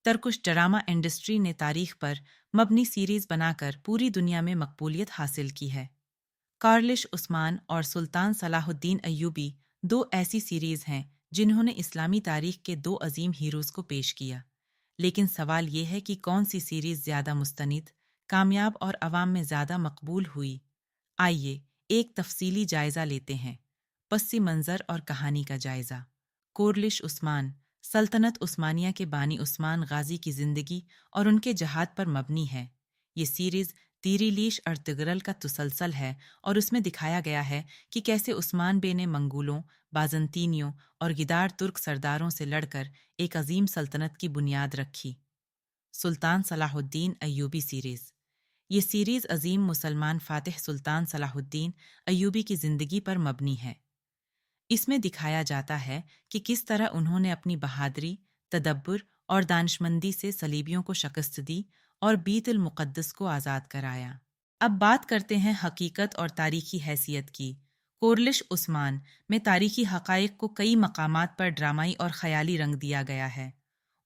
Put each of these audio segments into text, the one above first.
Turkish drama industry ने तारीख पर मबनी सीरीज बनाकर पूरी दुनिया में मकबूलियत हासिल की है। कार्लिश उस्मान और सुल्तान सलाहुद्दीन अय्यूबी दो ऐसी सीरीज हैं जिन्होंने इस्लामी तारीख के दो अजीम हीरोज़ को पेश किया। लेकिन सवाल ये है कि कौन सी सीरीज ज़्यादा मुस्तनिद, कामयाब और अवाम में ज़्यादा मकबूल हुई। आइए एक तफसीली जायज़ा लेते हैं। पस्सी मंज़र और कहानी का जायज़ा। कोरलिश उस्मान सल्तनत उस्मानिया के बानी उस्मान गाजी की ज़िंदगी और उनके जहाद पर मबनी है। ये सीरीज़ तीरीलीश अर्तगरल का तसलसल है और उसमें दिखाया गया है कि कैसे उस्मान बे ने मंगोलों, बाज़ंतीनियों और गिदार तुर्क सरदारों से लड़कर एक अजीम सल्तनत की बुनियाद रखी। सुल्तान सलाहुद्दीन अय्यूबी सीरीज़। ये सीरीज़ अजीम मुसलमान फ़ातिह सुल्तान सलाहुद्दीन अय्यूबी की ज़िंदगी पर मबनी है। इसमें दिखाया जाता है कि किस तरह उन्होंने अपनी बहादुरी, तदब्बुर और दानिशमंदी से सलीबियों को शिकस्त दी और बीतुल मुक़द्दस को आज़ाद कराया। अब बात करते हैं हकीकत और तारीखी हैसियत की। कोरलिश उस्मान में तारीखी हक़ाइक़ को कई मकामात पर ड्रामाई और ख़याली रंग दिया गया है।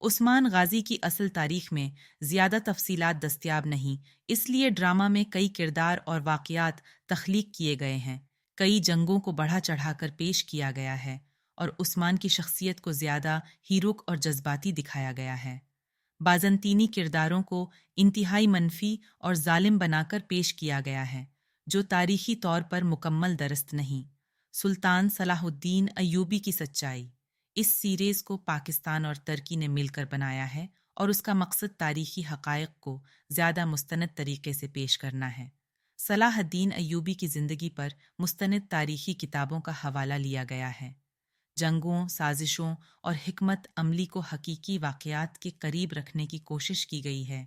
उस्मान गाजी की असल तारीख में ज़्यादा तफसीलात दस्तयाब नहीं, इसलिए ड्रामा में कई किरदार और वाक़यात तख्लीक किए गए हैं। कई जंगों को बढ़ा चढ़ाकर पेश किया गया है और उस्मान की शख्सियत को ज़्यादा हीरोक और जज्बाती दिखाया गया है। बाज़ंतीनी किरदारों को इंतहाई मनफी और जालिम बनाकर पेश किया गया है, जो तारीखी तौर पर मुकम्मल दरस्त नहीं। सुल्तान सलाहुद्दीन अय्यूबी की सच्चाई। इस सीरीज़ को पाकिस्तान और तुर्की ने मिलकर बनाया है और उसका मकसद तारीखी हक़ाइक़ को ज़्यादा मुस्तनद तरीके से पेश करना है। सलाहुद्दीन अय्यूबी की ज़िंदगी पर मुस्तनद तारीखी किताबों का हवाला लिया गया है। जंगों, साजिशों और हिकमत अमली को हकीकी वाक़यात के करीब रखने की कोशिश की गई है।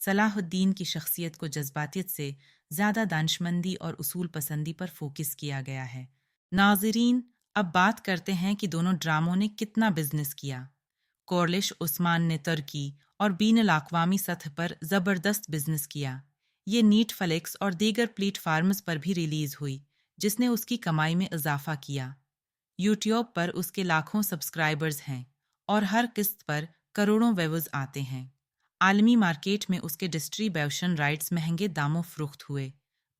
सलाहुद्दीन की शख्सियत को जज्बातियत से ज़्यादा दानिशमंदी और उसूल पसंदी पर फोकस किया गया है। नाज़रीन, अब बात करते हैं कि दोनों ड्रामों ने कितना बिजनेस किया। कोरलिश उस्मान ने तुर्की और बीनुल अक़वामी सतह पर ज़बरदस्त बिजनेस किया। ये नेटफ्लिक्स और दीगर प्लेटफार्म्स पर भी रिलीज़ हुई, जिसने उसकी कमाई में इजाफा किया। यूट्यूब पर उसके लाखों सब्सक्राइबर्स हैं और हर किस्त पर करोड़ों व्यूज़ आते हैं। आलमी मार्केट में उसके डिस्ट्रीब्यूशन राइट्स महंगे दामों फ़रोख्त हुए।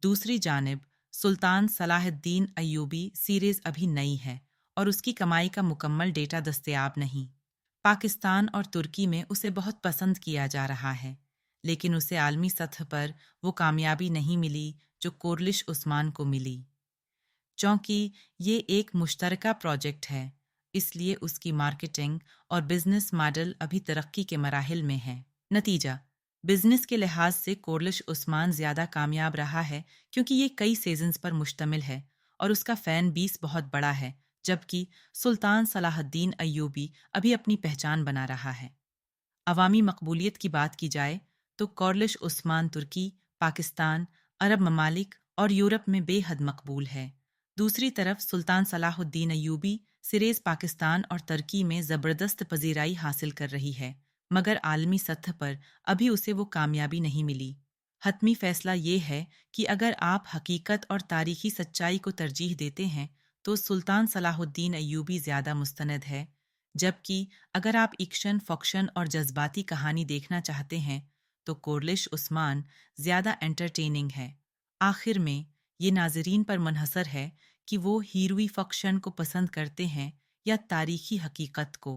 दूसरी जानिब सुल्तान सलाहुद्दीन अय्यूबी सीरीज़ अभी नई है और उसकी कमाई का मुकम्मल डेटा दस्तयाब नहीं। पाकिस्तान और तुर्की में उसे बहुत पसंद किया जा रहा है, लेकिन उसे आलमी सतह पर वो कामयाबी नहीं मिली जो कोरलिश उस्मान को मिली। चूँकि ये एक मुश्तरका प्रोजेक्ट है, इसलिए उसकी मार्केटिंग और बिजनेस मॉडल अभी तरक्की के मराहिल में है। नतीजा, बिजनेस के लिहाज से कोरलिश उस्मान ज़्यादा कामयाब रहा है क्योंकि ये कई सीजन्स पर मुश्तमिल है और उसका फ़ैन बेस बहुत बड़ा है, जबकि सुल्तान सलाहुद्दीन अय्यूबी अभी अपनी पहचान बना रहा है। अवामी मकबूलियत की बात की जाए तो कोरलिश उस्मान तुर्की, पाकिस्तान, अरब ममालिक और यूरोप में बेहद मकबूल है। दूसरी तरफ सुल्तान सलाहुद्दीन अय्यूबी सीरीज़ पाकिस्तान और तुर्की में ज़बरदस्त पजीराई हासिल कर रही है, मगर आलमी सतह पर अभी उसे वो कामयाबी नहीं मिली। हतमी फ़ैसला ये है कि अगर आप हकीकत और तारीखी सच्चाई को तरजीह देते हैं तो सुल्तान सलाहुद्दीन अय्यूबी ज़्यादा मुस्तनद है, जबकि अगर आप एक्शन, फ़क्शन और जज्बाती कहानी देखना चाहते हैं तो कोरलिश उस्मान ज़्यादा एंटरटेनिंग है। आखिर में ये नाज़रीन पर मुनहसर है कि वो हीरोई फ़क्शन को पसंद करते हैं या तारीखी हकीकत को।